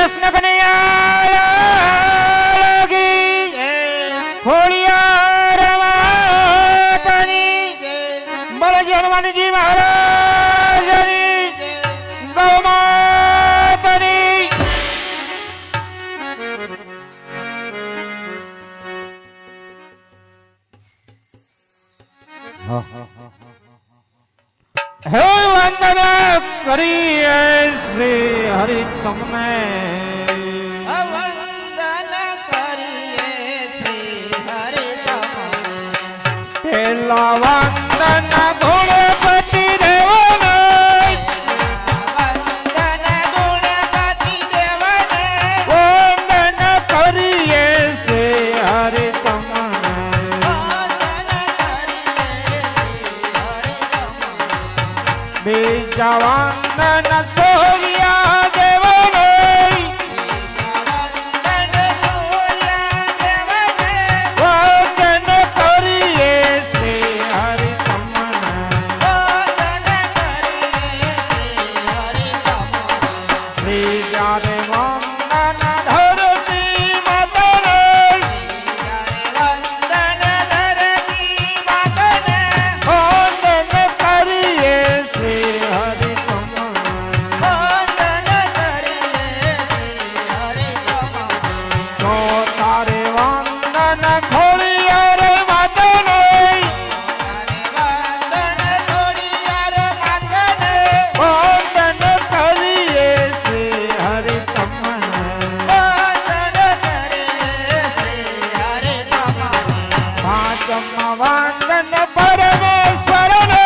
કૃષ્ણ કનૈયા લાગી ખોડિયાર માતની બળજી હનુમાનજી મહારાજની ગૌ માતની હે વંદન કરીએ શ્રી હરિ તમને વંદન કરીએ શ્રી હરિ તમને પેલા વંદન ગુણપતિ દેવને વંદન ગુણપતિ દેવને વંદન કરીએ શ્રી હરિ તમને બીજા વંદન સોર્યા દેવને વંદન કરીએ શ્રી હરિ તમને ત્રીજા રે વંદન ધરતી માતને વંદન કરીએ શ્રી હરિ તમને ચોથા રે વંદન ખોડિયાર માતને વંદન કરીએ શ્રી હરિ તમને પાંચમા વંદન પરમેશ્વરને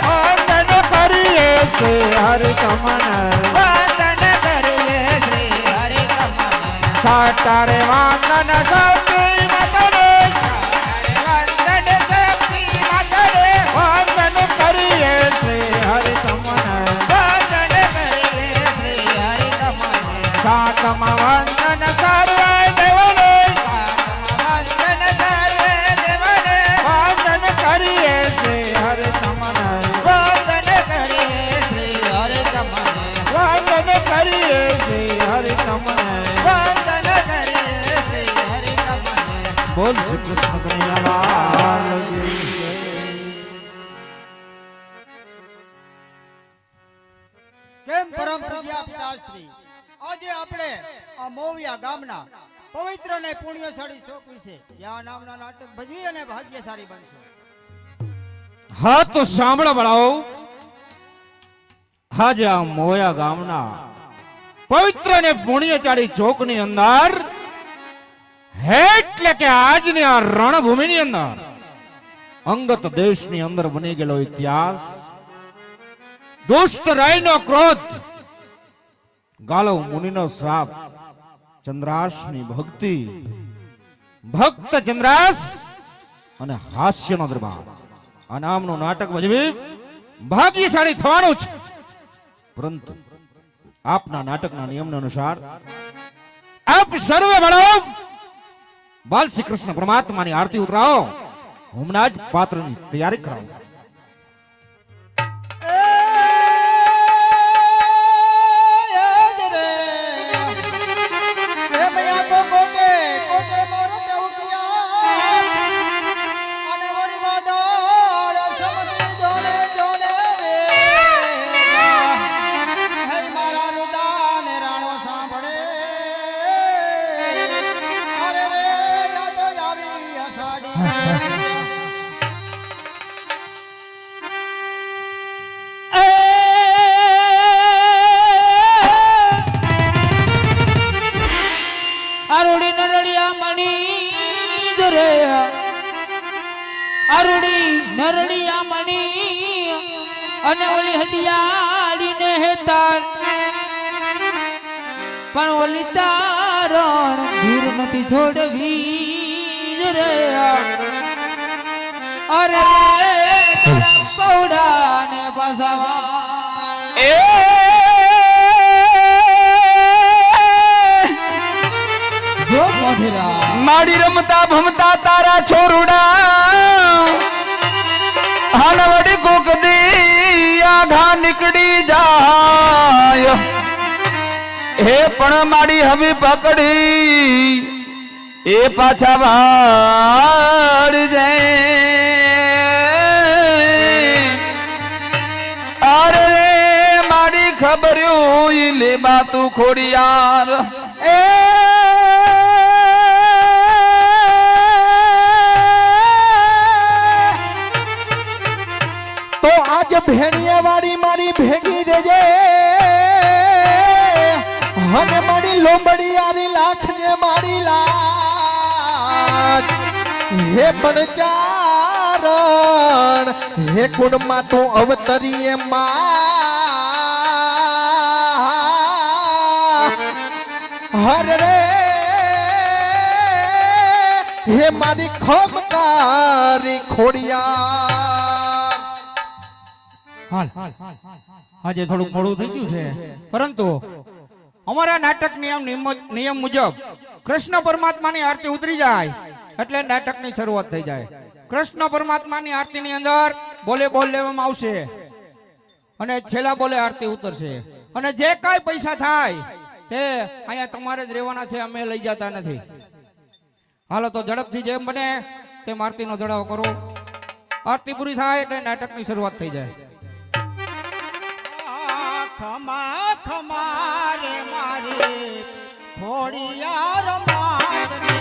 વંદન કરીએ શ્રી હરિ તમને છઠ્ઠા રે વંદન સતી માતને વંદન કરીએ શ્રી હરિ તમને સાતમા વંદન સર્વે દેવને વંદન કરીએ શ્રી હરિ તમને વંદન કરીએ શ્રી હરિ તમને બોલ શ્રી કૃષ્ણ કનૈયા લાલ કી જય. કેમ પરમ પૂજ્ય પિતાશ્રી આજે આપણે આ મોવિયા ગામના પવિત્ર ને પુણ્યશાળી શોક વિશે યા નામના નાટક ભજવી અને ભાગ્યશાળી બનશો. હા તો સાંભળો બળાઓ આજે આ મોયા ગામના પવિત્ર ને પુણ્યચાળી ચોકની અંદર એટલે કે આજની આ રણભૂમિની અંદર અંગત દેશની અંદર બની ગયેલો ઇતિહાસ દુષ્ટ રાયનો ક્રોધ ગાલવ મુનિનો શ્રાપ ચંદ્રાસની ભક્તિ ભક્ત ચંદ્રાસ અને હાસ્યનો દરબાર આ નામનું નાટક ભજવી ભાગ્યશાળી થવાનું છે. પરંતુ આપના નાટકના નિયમ અનુસાર આપ સર્વે બળો બાલ શ્રી કૃષ્ણ પરમાત્માની આરતી ઉતરાવો. હમણાં જ પાત્રની તૈયારી કરાવો. નરળિયા મણી અને ઓલી હડિયાળી ને હેતાર પણ ઓલી તારણ ધીર નથી છોડવી રે અરે પૌડા ને પાસાવા જો મોઢેરા માડી રમતા ભમતા તારા છોરુડા હાલ વડી કોક દી આઘા નીકળી જા હે પણ મારી હવે પકડી એ પાછા વાળ જાય અરે મારી ખબર લે બાતું ખોડિયાર એ તો આજ ભેણિયા વાળી મારી ભેગી રેજે અને મારી લોંબડી આરી લાખ જે મારી લાખ હે પણ ચારણ હે કુળમાં તું અવતરીએ માં હર રે હે મારી ખોમકારી ખોડિયાર હાલ આજે થોડુંક મોડું થઈ ગયું છે, પરંતુ અમારા નાટક નિયમ મુજબ કૃષ્ણ પરમાત્માની આરતી ઉતરી જાય એટલે નાટકની શરૂઆત થઈ જાય. કૃષ્ણ પરમાત્માની આરતીની અંદર બોલે બોલ લેવામાં આવશે અને છેલ્લા બોલે આરતી ઉતરશે અને જે કાંઈ પૈસા થાય તે અહીંયા તમારે જ રહેવાના છે, અમે લઈ જતા નથી. હાલો તો ઝડપથી જેમ બને તેમ આરતીનો ચડાવો કરો. આરતી પૂરી થાય એટલે નાટકની શરૂઆત થઈ જાય. ખમા ખમા રે મારી ખોડિયાર માતને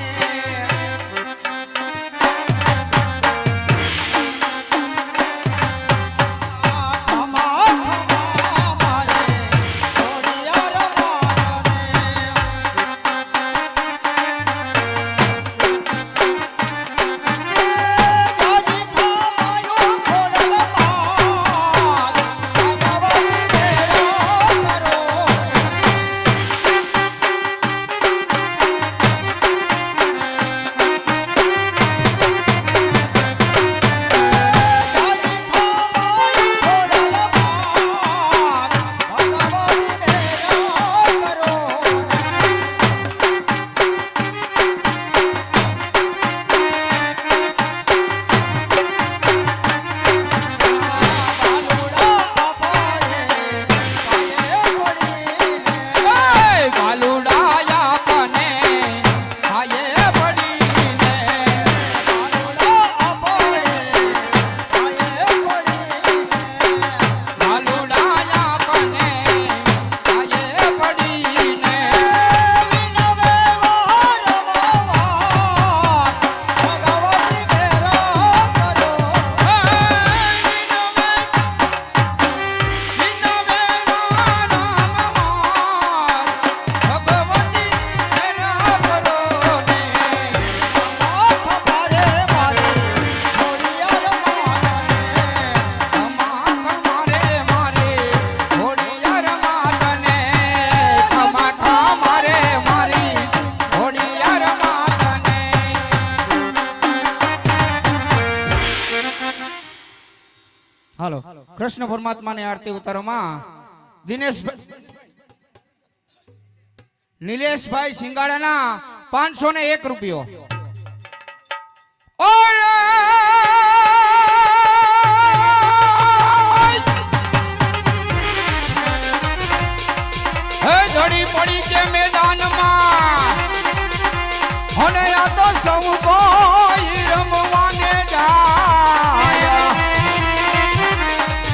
હાલો કૃષ્ણ પરમાત્માની આરતી ઉતારોમાં નિલેશભાઈ સિંગાડાના 501 રૂપિયો. ઘડી પડી છે મેદાનમાં અને આ તો સૌ કોઈ રમવાને જાય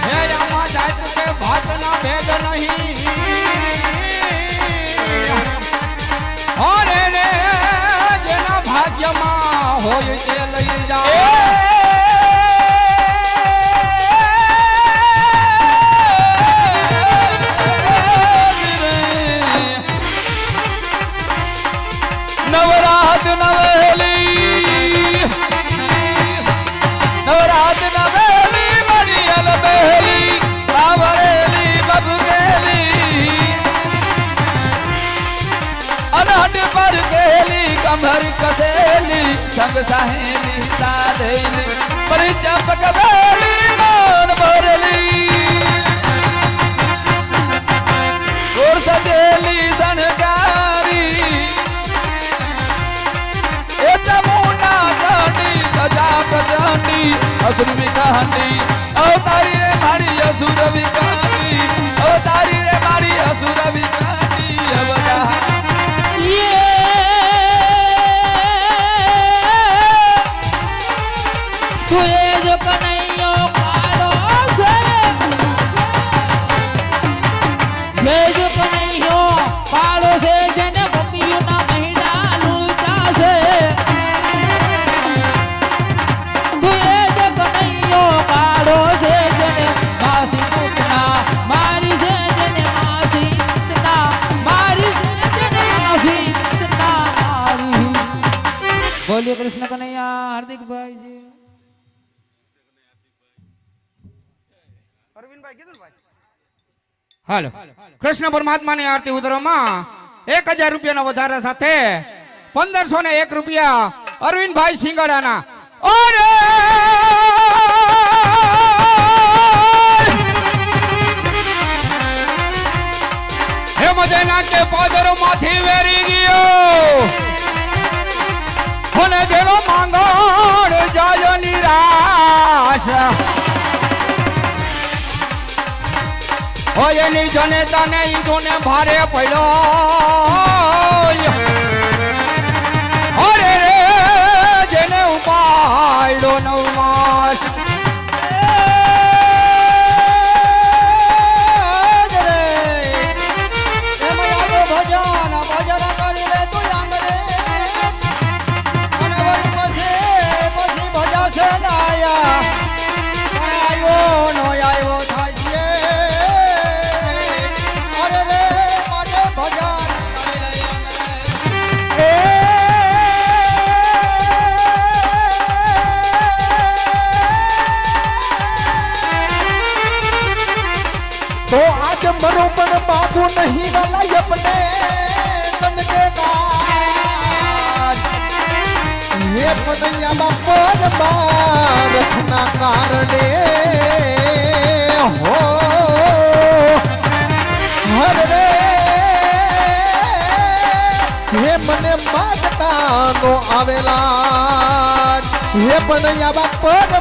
હે આમાં જાત કે ભાતના ભેદ નહીં અરે રે જેના ભાગ્યમાં હોય તે લઈ જાય कमर कसेली संग सहेली साधेली परिचपक बेली मान भरली और सजेली धनकारी ए तमुना कांडी सजा कजांडी असुर विकांडी अवतारी रे मारी असुर विकांडी अवतारी रे मारी असुर विकांडी કૃષ્ણ કનૈયા હાર્દિકભાઈ જી હાલો કૃષ્ણ પરમાત્માની આરતી ઉતારવામાં 1000 રૂપિયાના વધારા સાથે 1501 રૂપિયા અરવિંદભાઈ સિંગાડાના અરે હે મજેના કે પાદરો માંથી વેરી ગયો અને જેનો માંગણ જાય નિરાશ હોય એની જનેતા ને ઈદોને ભારે પડ્યો અરે રે જેને ઉપાડ્યો 9 માસ तो आज मरो पर बाबू नहीं वाला अपने तन के काज ये पदैया बापर रखना कारणे हो हर रे ये मने मागता नो आवेला ये पदैया बापर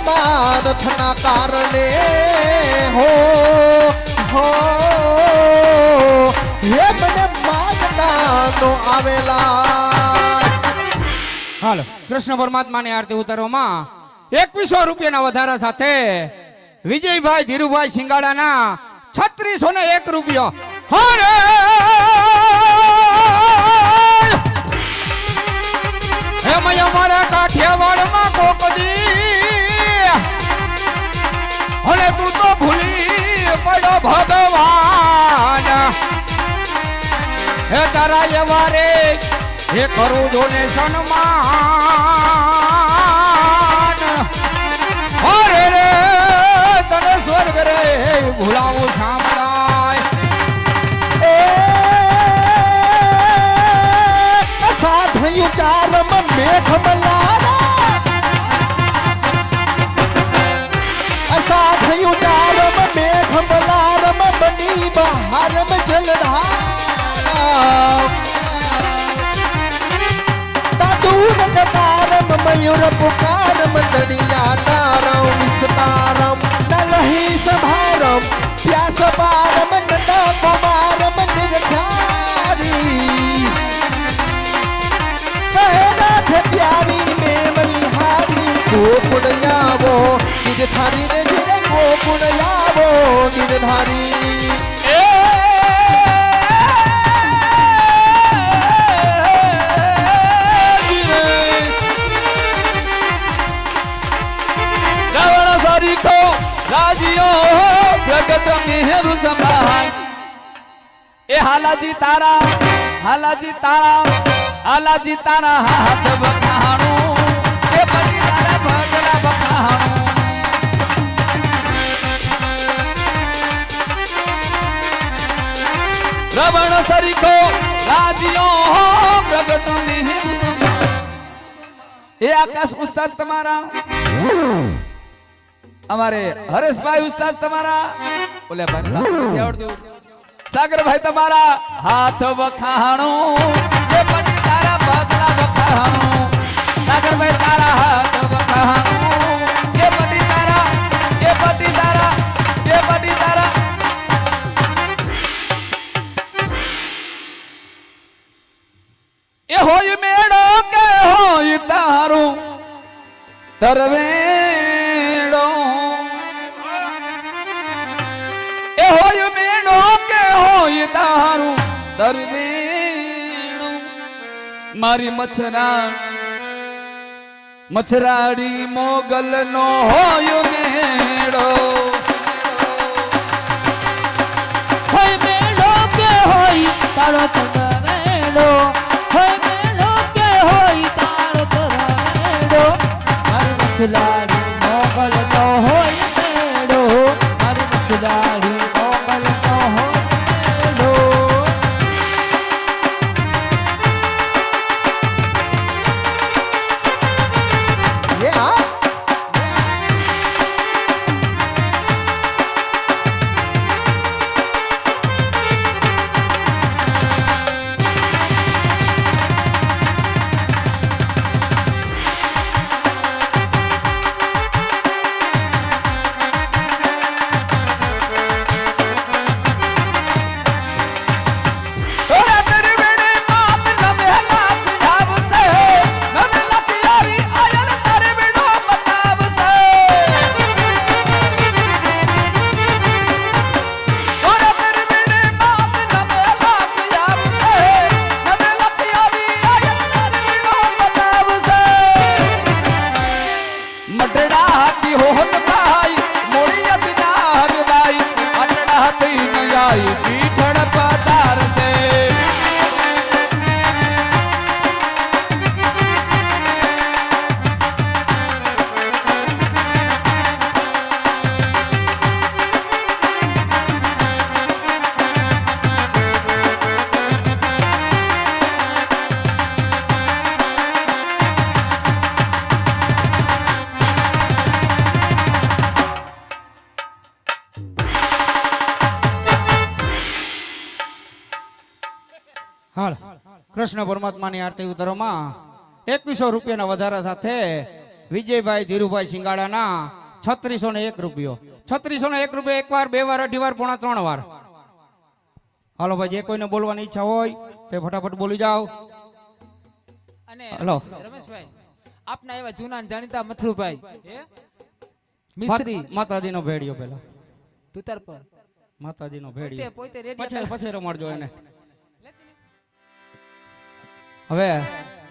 रखना कारणे हो हो ये મને માગતાનો આવેલા હાલો કૃષ્ણ પરમાત્માની આરતી ઉતારવામાં 2100 રૂપિયાના વધારા સાથે વિજયભાઈ ધીરુભાઈ સિંગાડાના 3601 રૂપિયા હરે હે મય મારા કાઠિયાવાડમાં કોકદી અને તું તો ભૂલી પડો ભગવાન હે તારા એવારે હે કરું જોને સન્માન અરે રે તને સ્વર્ગ રે ભૂલાવું સાંભળાય એ સાધયું ચારમ મેઘ મલારા સાધયું ચારમ મેઘ મલારમ બની બહારમ જલધારા તાતું નકારમ મયુર પુકારમ દડિયા તારમ વિસ્તારમ નલહી સભારમ પ્યાસ પારમ નટા કુમારમ નિર્ધારી कहना प्यारी में बलिहारी गोकुड़यावो गिरधारी ने जिरे गोकुड़यावो गिरधारी રાવણ સારી કો રાજીઓ પ્રગટ મેહરુ સંભાળ એ હાલાજી તારા હાલાજી તારા હાથ બખાણું એ બની તારા ભગલા બખાણું રાવણ સરીખો રાજીઓ પ્રગટ મેહરુ સંભાળ એ આકાશ ઉસ્તાદ તમારા અમારે હરેશભાઈ ઉસ્તાદ તમારા ઓલે ભાઈ નથી આવડતું સાગરભાઈ તમારા હાથ વખાણું એ બની તારા પગલા વખાણું સાગરભાઈ તારા હાથ વખાણું એ બની તારા એ હોય મેળો કે હોય તારું તરવેડો એ હોય મેળો કે હોય તારું તરવેડો મારી મચ્છરાડી મોગલ નો હોય મેળો હોય મેળો કે હોય તારો તરવેડો હોય મેળો કે હોય તારો તરવેડો મથુલારી મોકલતો હોય મેળો મારી મથુલારી મોકલતો હોય મેળો એ હા ઓરે તેરી વેણી માત નવેલા સુજાવશે નવેલા પિયારી આયન તારે વેણો બતાવશે ઓરે તેરી વેણી માત નવેલા સુજાવશે નવેલા પિયારી આયન તારે વેણો બતાવશે મટડા હાથી હોત ભાઈ મોડી હતી નાગ બાઈ અટડા હતી ન આઈ પીઠડ પધારશે હાલ કૃષ્ણ પરમાત્માની આરતી ઉતારવામાં 2100 રૂપિયાના વધારા સાથે વિજયભાઈ ધીરુભાઈ સિંગાડાના 3601 રૂપિયો 3601 રૂપિયા એકવાર બે વાર અઢી વાર પોણા ત્રણ વાર હાલો ભાઈ જે કોઈને બોલવાની ઈચ્છા હોય તે ફટાફટ બોલી જાઓ અને હલો. રમેશભાઈ આપના એવા જૂના ને જાણીતા મથુરભાઈ હે મિસ્ત્રી માતાજીનો ભેડિયો પેલા તુતર પર માતાજીનો પોતે ભેડિયો પોતે રેડી પછી પછી રમાડજો એને હવે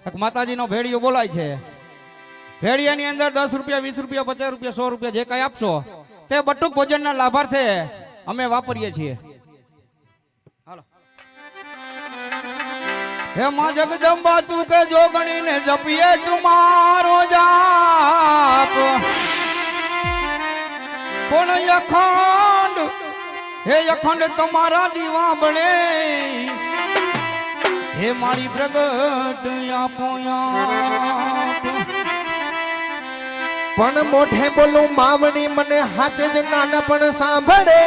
એક માતાજીનો ભેડિયો બોલાય છે ભેડિયાની અંદર 10 રૂપિયા 20 રૂપિયા 50 રૂપિયા 100 રૂપિયા જે કઈ આપશો તે બટુક ભોજનના લાભાર્થે અમે વાપરીએ છીએ હાલો હે માં જગદંબા તું કે જોગણીને જપીએ તુમારો જાપ પણ અખંડ હે અખંડ તમારા દીવા બને હે મારી પ્રગટ આપો આપ. પણ મોઢે બોલું માવણી મને હાચે જ નાના પણ સાંભળે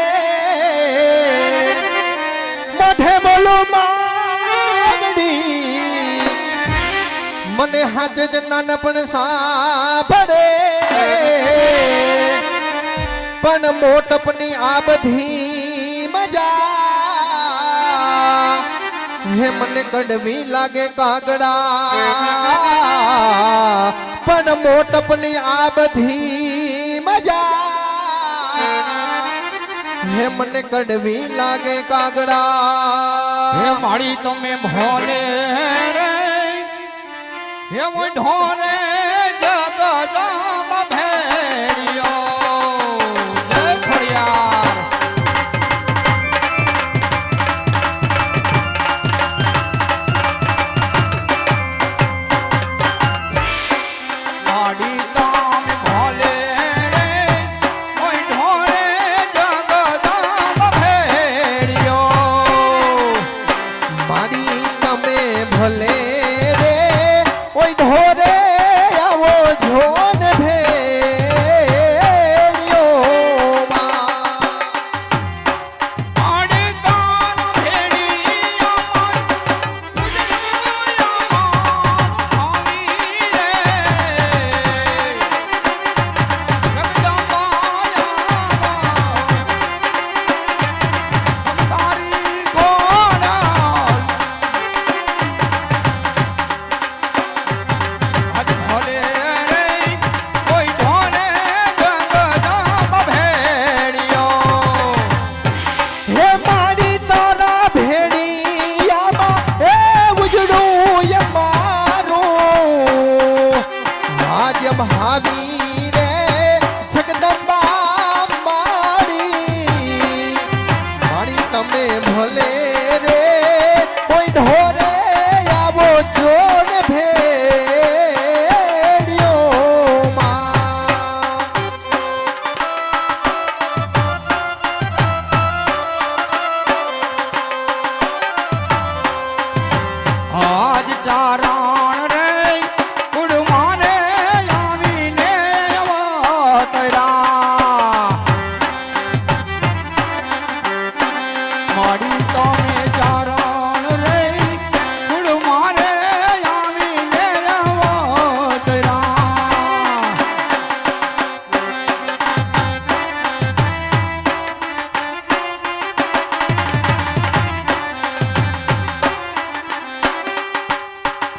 મોઢે બોલું માવણી મને હાચે જ નાના પણ સાંભળે પણ મોટપની આ બધી મજા હે મને કડવી લાગે કાગડા પણ મોટપની આ બધી મજા હે મને કડવી લાગે કાગડા હે મારી તમે ભોલે રે હે હું ઢોરે જગદંબા ભેડિયો જય ખોડિયાર. મારી તમે ભોલે રે હું ઢોરે જગદંબા ભેડિયો મારી તમે ભલે રે ઓય ઢોરે આવો જોન ભેડિયો ચારણ રે કુડમાને આવીને અવતર્યા માડી તમે ચારણ રે કુડમાને આવીને અવતર્યા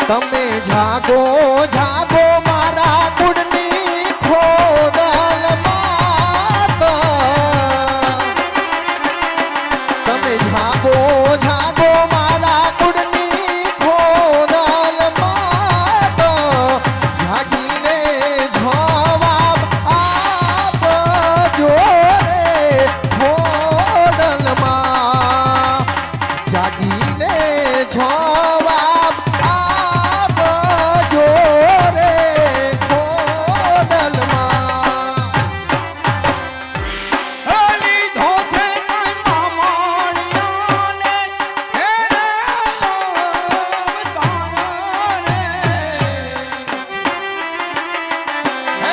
તમે જાગો જાગો મારા કુળની ખોડલ માત તમે જાગો જાગો મારા કુળની ખોડલ માત જાગીને જવાબ આપજો રે ખોડલમાં જાગીને જવાબ આપજો રે ખોડલમાં હલી ધોથે મામણિયાને હે તારણે હે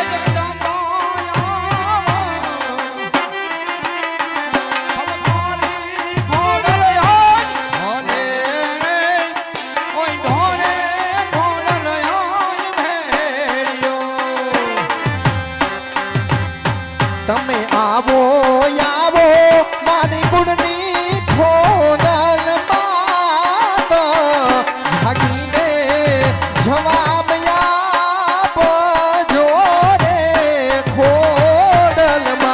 તમે આવો આવો મારી કુળની ખોડલ માત જાગીને જવાબ આપજો રે ખોડલમાં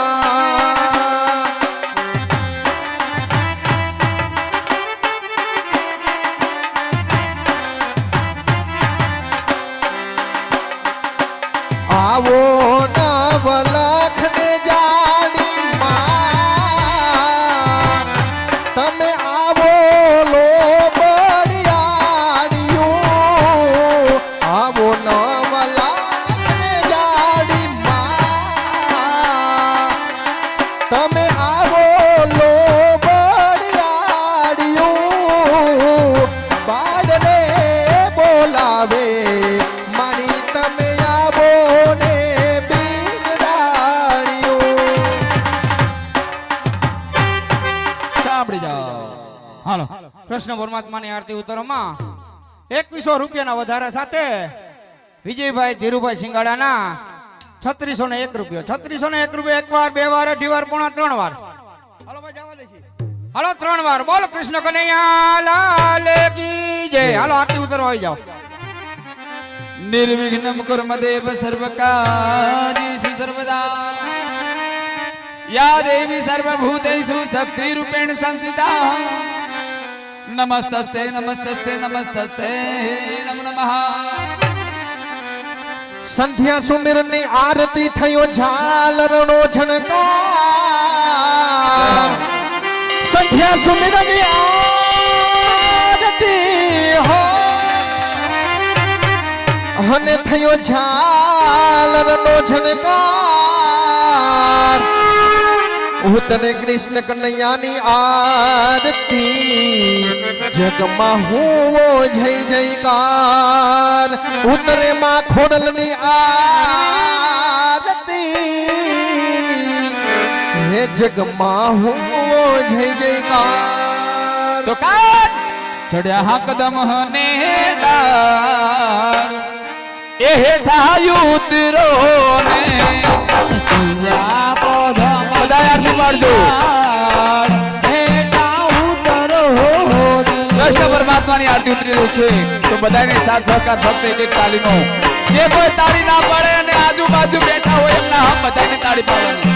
આવો નવલખને જાણી માં તમે આવો લો બળિયાળિયું આવો નવલખને જાણી માં તમે આવો લો બળિયાળિયું બાળને બોલાવે મારી તમે આવો ને બિગડાડ્યું સાંભળી જાઓ હાલો કૃષ્ણ પરમાત્માની આરતી ઉતરોમાં 2100 રૂપિયાના વધારા સાથે વિજયભાઈ ધીરુભાઈ સિંગાડાના 3601 રૂપિયો 3601 રૂપિયો એક વાર બે વાર અઢી વાર પોણા ત્રણ વાર હાલો ભાઈ જવા દેશી હાલો ત્રણ વાર બોલો કૃષ્ણ કનૈયા લાલ કી જય હાલો આરતી ઉતરવા આવી જાઓ निर्विघ्नं कुर्मदेव सर्वकार्येषु सर्वदा या देवी सर्वभूतेषु शक्तिरूपेण संस्थिता नमस्तस्ते नमस्तस्ते नमस्तस्ते नमो नमः સંધ્યા સુમિરની આરતી થયો ઝાલરનો ઝણકાર સંધ્યા સુમિરની આરતી હો અને થયો ઝાલરનો ઝણકાર ઉતરે કૃષ્ણ કનૈયાની આરતી જગમાં હુવો જય જયકાર ઉતરે માં ખોડલની આરતી હે જગમાં હુવો જય જયકાર તો કાન ચડ્યા કદમ ને ડાળ એ હેઠા ઉતરો ને બધા આરતી પાડજો કૃષ્ણ પરમાત્માની આરતી ઉતરી રહ્યું છે તો બધાને સાથ સહકાર ફક્ત એક તાળીનો જે કોઈ તાળી ના પાડે અને આજુબાજુ બેઠા હોય એમના હમ બધાને તાળી પાડવાની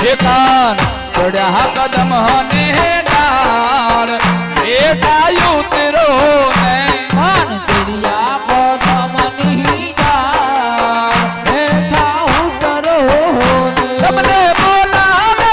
હે કાન ચડ્યા કદમ ને ડાળ હેઠા ઉતરો ને તમને બોલાવે જશોદામાં હેઠા ઉતરો ને તમને બોલાવે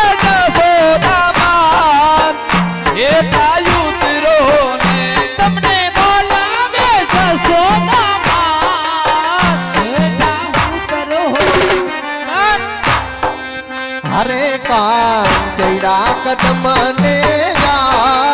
હરે કાન ચૈડા કદમ ને જા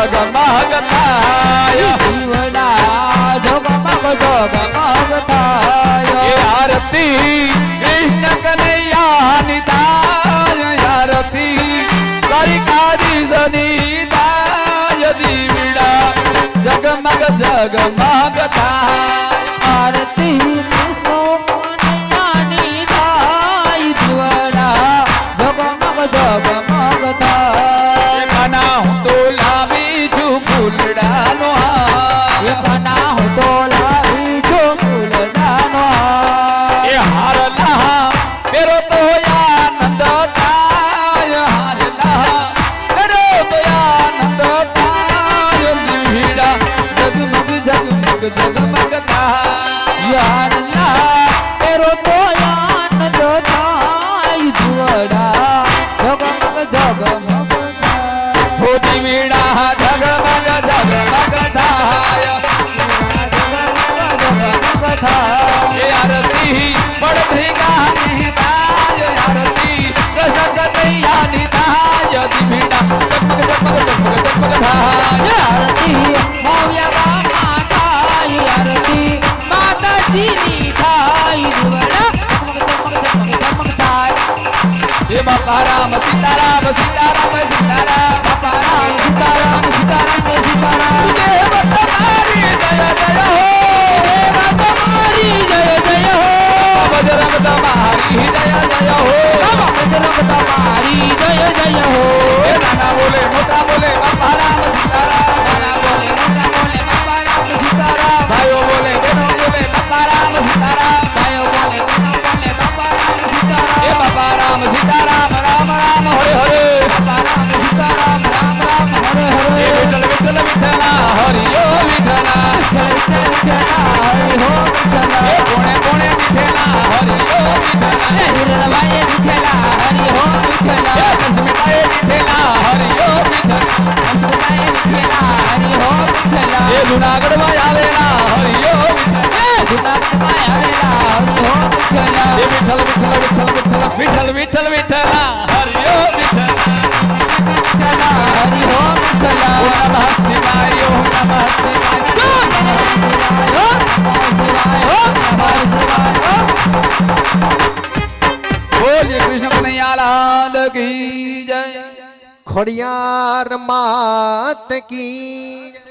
જગમગ થાય જીવડા જગમગ જગમગ થાય એ આરતી કૃષ્ણ કનૈયાની થાય આરતી દ્વારિકાધીશની થાય દીવડા જગમગ જગમગ થાય આરતી કૃષ્ણ કનૈયાની થાય જીવડા જગમગ જગમગ થાય કના હું તો લાવી છું ફૂલડાનો હાર એક ના હું તો લાવી છું ફૂલડાનો હાર. એ હારલા પેરો તો આનંદ થાય હારલા પેરો તો આનંદ થાય દીવડા જગમગ જગમગ જગમગ થાય યારલા એરો તો આનંદ થાય જીવડા જગમગ જગમગ થાય હો દીવડા જગમગ જગમગ થાય જગમગ થાય એ આરતી પડતી ગાની થાય આરતી કૃષ્ણ કનૈયાની થાય દીવડા જગમગ જગમગ જગમગ જગમગ થાય આરતી મોવ્યા ગામમાં થાય આરતી માતાજીની થાય જીવડા જગમગ જગમગ થાય એ બાપા રામ સીતારામ સીતારામ સીતારામ બાપા રામ સીતારામ સીતારામ સીતારામ દેવ તમારી જય જય હો દેવ તમારી જય જય હો બજરંગ તમારી જય જય હો બજરંગ તમારી જય જય હો એ નાના બોલે મોટા બોલે બાપા રામ સીતારામ નાના બોલે મોટા બોલે બાપા રામ સીતારામ ભાઈઓ બોલે બહેનો બોલે બાપા રામ સીતારામ ભાઈઓ બોલે બહેનો બોલે બાપા રામ સીતારામ એ બાપા રામ સીતારામ રામ રામ હરે હરે બાપા રામ સીતારામ રામ રામ હરે એ હરે વિઠ્ઠલ વિઠ્ઠલ વિઠ્ઠલા હરિયો વિઠ્ઠલા વિઠ્ઠલ વિઠ્ઠલ હરિ હો વિઠ્ઠલ એ કોણે કોણે વિઠ્ઠલા હરિયો વિઠ્ઠલા હિરણભાઈ વિઠ્ઠલા હરિ હો વિઠ્ઠલ એ કસ્મિતાએ વિઠ્ઠલા હરિયો વિઠ્ઠલા હસમતાએ વિઠ્ઠલા હરિ હો વિઠ્ઠલ એ જુનાગઢમાં આવેલા હરિયો વિઠ્ઠલા જુનાગઢમાં આવેલા હરિ હો વિઠ્ઠલ એ વિઠ્ઠલ વિઠ્ઠલ વિઠ્ઠલ વિઠ્ઠલ વિઠ્ઠલ વિઠ્ઠલ વિઠ્ઠલા હરિયો વિઠ્ઠલા વિઠ્ઠલ હરિ હો વિઠ્ઠલ ઓમ નમઃ શિવાય ઓમ નમઃ શિવાય બોલીએ કૃષ્ણ કનૈયા લાલ કી જય ખોડિયાર માત કી જય.